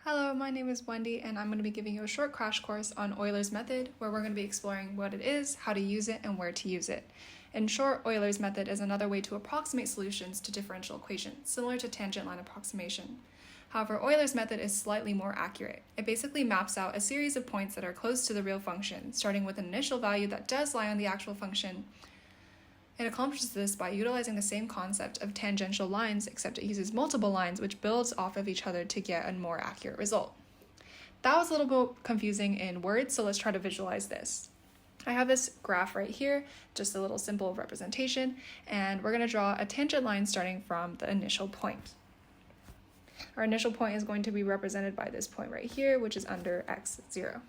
Hello, my name is Wendy, and I'm going to be giving you a short crash course on Euler's method, where we're going to be exploring what it is, how to use it, and where to use it. In short, Euler's method is another way to approximate solutions to differential equations, similar to tangent line approximation. However, Euler's method is slightly more accurate. It basically maps out a series of points that are close to the real function, starting with an initial value that does lie on the actual function. It accomplishes this by utilizing the same concept of tangential lines, except it uses multiple lines which builds off of each other to get a more accurate result. That was a little bit confusing in words, so let's try to visualize this. I have this graph right here, just a little simple representation, and we're going to draw a tangent line starting from the initial point. Our initial point is going to be represented by this point right here, which is under x0.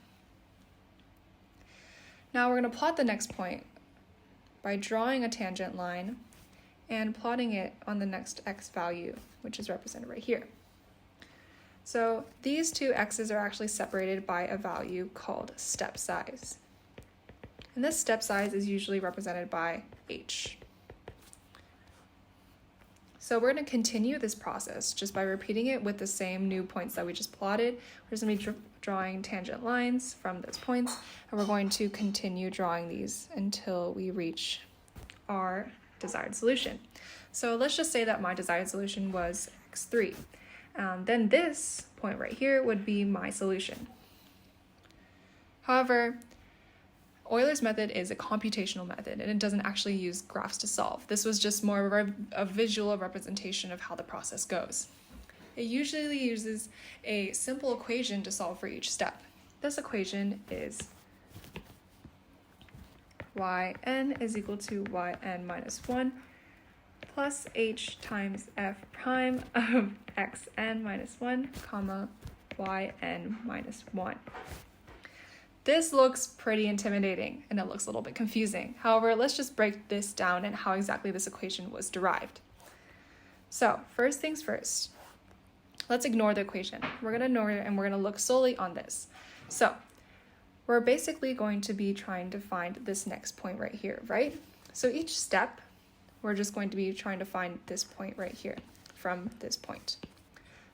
Now we're going to plot the next point by drawing a tangent line and plotting it on the next x value, which is represented right here. So these two x's are actually separated by a value called step size. And this step size is usually represented by h. So we're going to continue this process just by repeating it with the same new points that we just plotted. We're just going to be drawing tangent lines from those points, and we're going to continue drawing these until we reach our desired solution. So let's just say that my desired solution was x3. Then this point right here would be my solution. However, Euler's method is a computational method, and it doesn't actually use graphs to solve. This was just more of a visual representation of how the process goes. It usually uses a simple equation to solve for each step. This equation is yn is equal to yn minus 1 plus h times f prime of xn minus 1 comma yn minus 1. This looks pretty intimidating, and it looks a little bit confusing. However, let's just break this down and how exactly this equation was derived. So, first things first, let's ignore the equation. We're going to ignore it, and we're going to look solely on this. So, we're basically going to be trying to find this next point right here, right? So each step, we're just going to be trying to find this point right here from this point.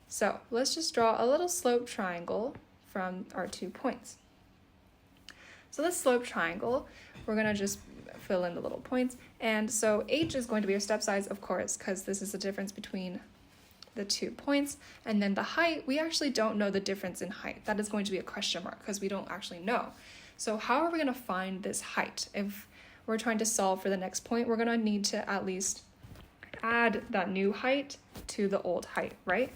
So let's just draw a little slope triangle from our 2 points. So this slope triangle, we're going to just fill in the little points. And so h is going to be our step size, of course, because this is the difference between the 2 points. And then the height, we actually don't know the difference in height. That is going to be a question mark because we don't actually know. So how are we going to find this height? If we're trying to solve for the next point, we're going to need to at least add that new height to the old height, right?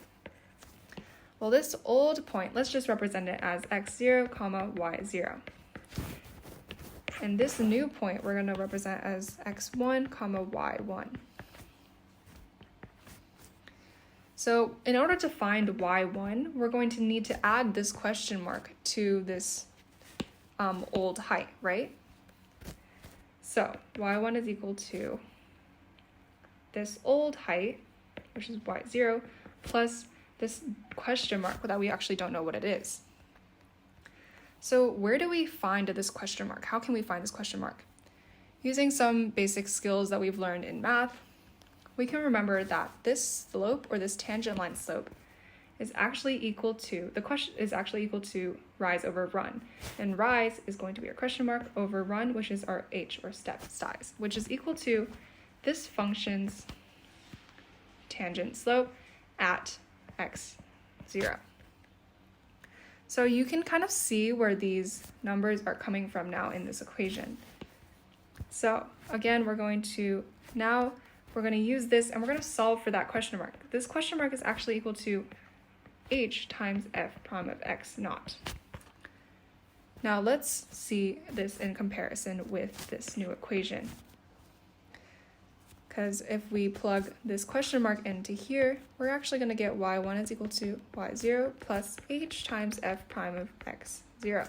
Well, this old point, let's just represent it as x0, y0. And this new point we're going to represent as x1, y1. So in order to find y1, we're going to need to add this question mark to this old height, right? So y1 is equal to this old height, which is y0, plus this question mark that we actually don't know what it is. So where do we find this question mark? How can we find this question mark? Using some basic skills that we've learned in math, we can remember that this slope, or this tangent line slope, is actually equal to, the question is actually equal to rise over run. And rise is going to be our question mark over run, which is our h, or step size, which is equal to this function's tangent slope at x0. So you can kind of see where these numbers are coming from now in this equation. So again, we're going to use this, and we're going to solve for that question mark. This question mark is actually equal to h times f prime of x naught. Now let's see this in comparison with this new equation. Because if we plug this question mark into here, we're actually going to get y1 is equal to y0 plus h times f prime of x0.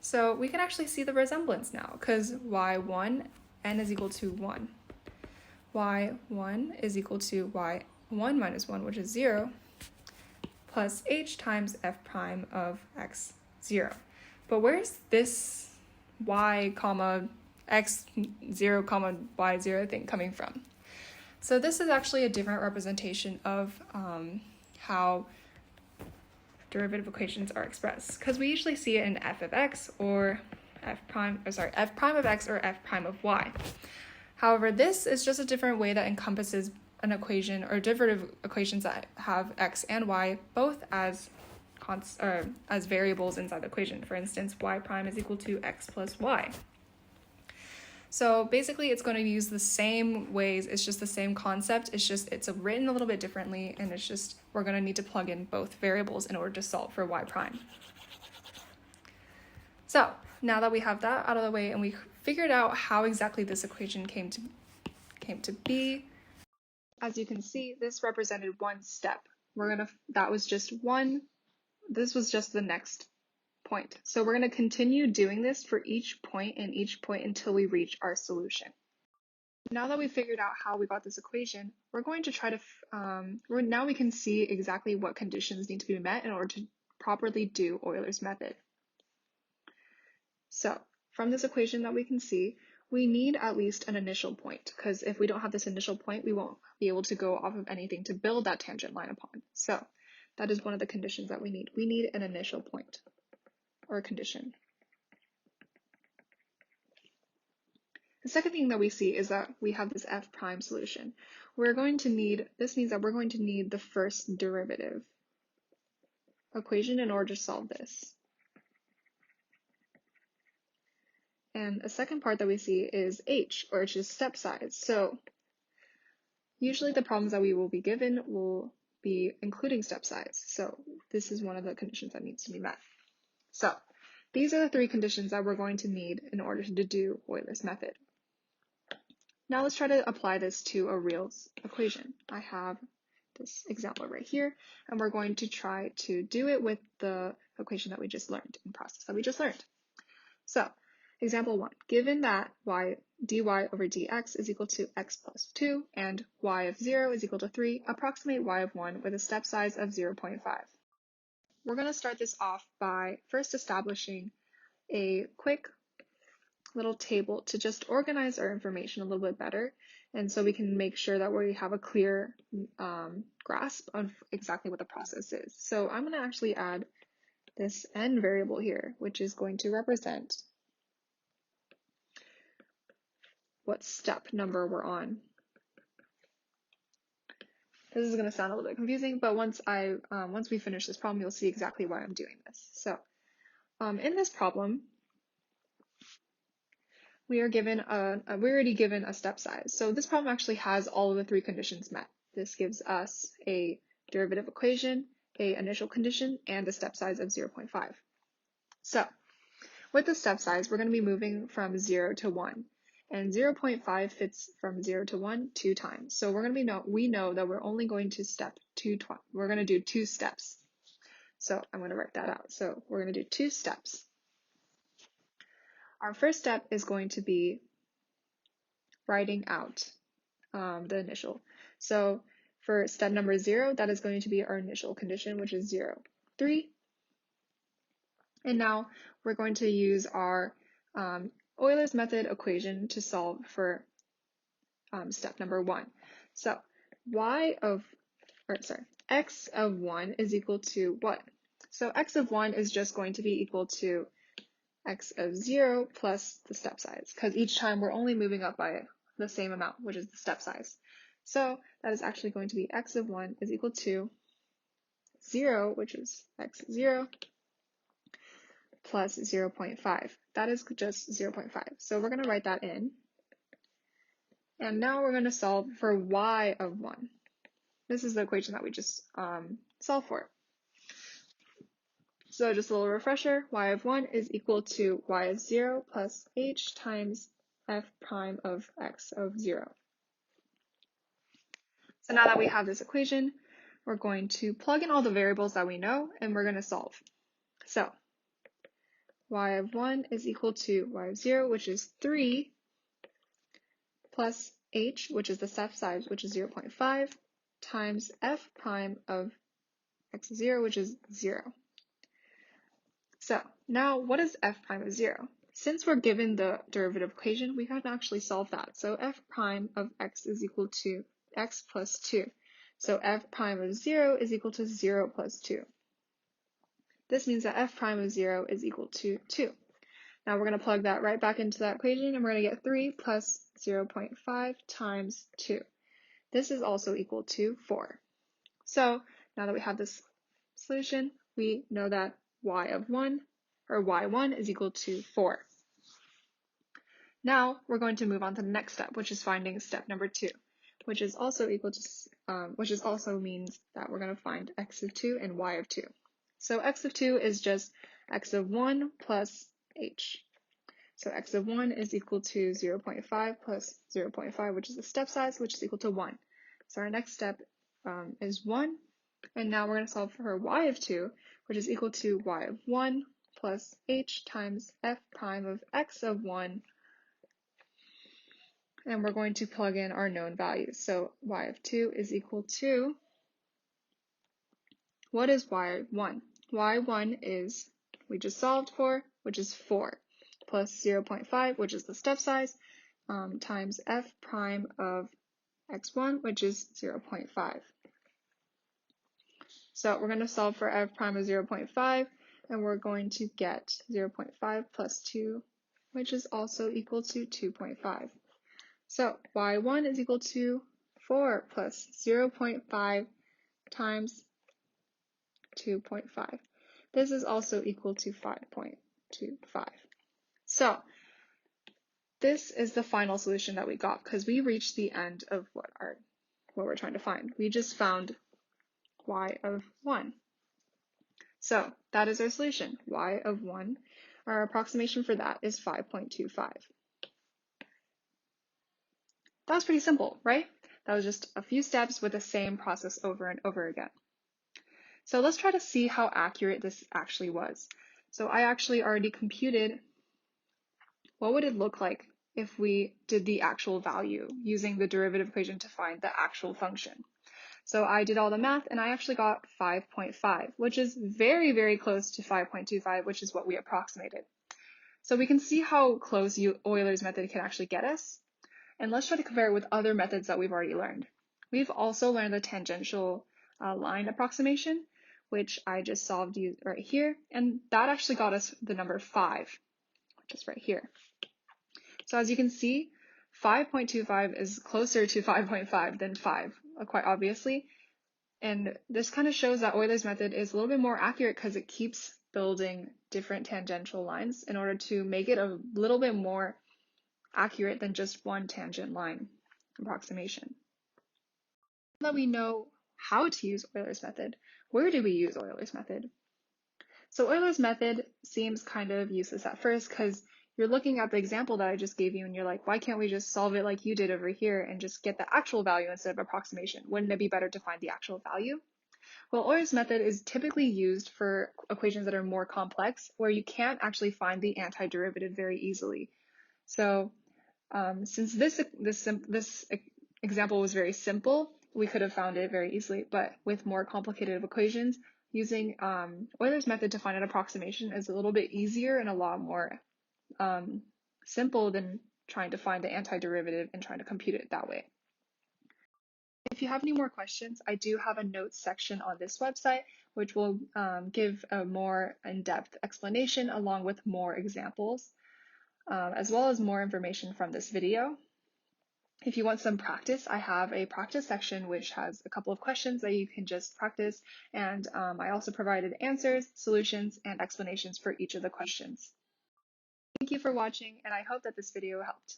So we can actually see the resemblance now, because y1, n is equal to 1. y1 is equal to y1 minus 1, which is 0, plus h times f prime of x0. But where's this y, x0, y0 thing coming from? So this is actually a different representation of how derivative equations are expressed, because we usually see it in f of x or f prime of x or f prime of y. However, this is just a different way that encompasses an equation or derivative equations that have x and y both as variables inside the equation. For instance, y prime is equal to x plus y. So basically it's going to use the same ways, it's just the same concept, it's written a little bit differently, and we're going to need to plug in both variables in order to solve for y prime. So now that we have that out of the way and we figured out how exactly this equation came to be, as you can see, this represented one step. This was just the next point. So we're going to continue doing this for each point and each point until we reach our solution. Now that we figured out how we got this equation, we're going to try to, now we can see exactly what conditions need to be met in order to properly do Euler's method. So from this equation that we can see, we need at least an initial point, because if we don't have this initial point, we won't be able to go off of anything to build that tangent line upon. So that is one of the conditions that we need. We need an initial point or condition. The second thing that we see is that we have this f prime solution. This means that we're going to need the first derivative equation in order to solve this. And a second part that we see is h, or which is step size. So usually the problems that we will be given will be including step size. So this is one of the conditions that needs to be met. So these are the three conditions that we're going to need in order to do Euler's method. Now let's try to apply this to a real equation. I have this example right here, and we're going to try to do it with the equation that we just learned, in process that we just learned. So example 1, given that dy over dx is equal to x plus 2 and y of 0 is equal to 3, approximate y of 1 with a step size of 0.5. We're going to start this off by first establishing a quick little table to just organize our information a little bit better, and so we can make sure that we have a clear grasp of exactly what the process is. So I'm going to actually add this n variable here, which is going to represent what step number we're on. This is going to sound a little bit confusing, but once we finish this problem, you'll see exactly why I'm doing this. So in this problem, we are given we're already given a step size. So this problem actually has all of the three conditions met. This gives us a derivative equation, a initial condition, and a step size of 0.5. So with the step size, we're going to be moving from 0 to 1. And 0.5 fits from 0 to 1 2 times. So we know that we're only going to we're going to do 2 steps. So I'm going to write that out. So we're going to do 2 steps. Our first step is going to be writing out the initial. So for step number 0, that is going to be our initial condition, which is 0, 3. And now we're going to use our Euler's method equation to solve for step number 1. So x of 1 is equal to what? So x of 1 is just going to be equal to x of 0 plus the step size, because each time we're only moving up by the same amount, which is the step size. So that is actually going to be x of 1 is equal to 0, which is x of 0, plus 0.5. That is just 0.5. So we're going to write that in. And now we're going to solve for y of 1. This is the equation that we just solved for. So just a little refresher, y of 1 is equal to y of 0 plus h times f prime of x of 0. So now that we have this equation, we're going to plug in all the variables that we know, and we're going to solve. So y of 1 is equal to y of 0, which is 3, plus h, which is the step size, which is 0.5, times f prime of x of 0, which is 0. So now what is f prime of 0? Since we're given the derivative equation, we can actually solve that. So f prime of x is equal to x plus 2. So f prime of 0 is equal to 0 plus 2. This means that f prime of 0 is equal to 2. Now we're going to plug that right back into that equation, and we're going to get 3 plus 0.5 times 2. This is also equal to 4. So now that we have this solution, we know that y1 is equal to 4. Now we're going to move on to the next step, which is finding step number 2, which is also equal to, which is also means that we're going to find x of 2 and y of 2. So x of 2 is just x of 1 plus h. So x of 1 is equal to 0.5 plus 0.5, which is the step size, which is equal to 1. So our next step is 1. And now we're going to solve for y of 2, which is equal to y of 1 plus h times f prime of x of 1. And we're going to plug in our known values. So y of 2 is equal to, what is y1? y1 is, we just solved for, which is 4, plus 0.5, which is the step size, times f prime of x1, which is 0.5. So we're going to solve for f prime of 0.5, and we're going to get 0.5 plus 2, which is also equal to 2.5. So y1 is equal to 4 plus 0.5 times 2.5. This is also equal to 5.25. So this is the final solution that we got because we reached the end of what we're trying to find. We just found y of 1. So that is our solution, y of 1. Our approximation for that is 5.25. That was pretty simple, right? That was just a few steps with the same process over and over again. So let's try to see how accurate this actually was. So I actually already computed what would it look like if we did the actual value using the derivative equation to find the actual function. So I did all the math and I actually got 5.5, which is very, very close to 5.25, which is what we approximated. So we can see how close Euler's method can actually get us. And let's try to compare it with other methods that we've already learned. We've also learned the tangential line approximation, which I just solved right here. And that actually got us the number 5, which is right here. So as you can see, 5.25 is closer to 5.5 than 5, quite obviously. And this kind of shows that Euler's method is a little bit more accurate because it keeps building different tangential lines in order to make it a little bit more accurate than just one tangent line approximation. Now that we know how to use Euler's method, where do we use Euler's method? So Euler's method seems kind of useless at first because you're looking at the example that I just gave you and you're like, why can't we just solve it like you did over here and just get the actual value instead of approximation? Wouldn't it be better to find the actual value? Well, Euler's method is typically used for equations that are more complex, where you can't actually find the antiderivative very easily. So since this example was very simple, we could have found it very easily, but with more complicated equations, using Euler's method to find an approximation is a little bit easier and a lot more simple than trying to find the antiderivative and trying to compute it that way. If you have any more questions, I do have a notes section on this website, which will give a more in-depth explanation along with more examples, as well as more information from this video. If you want some practice, I have a practice section which has a couple of questions that you can just practice, and I also provided answers, solutions, and explanations for each of the questions. Thank you for watching, and I hope that this video helped.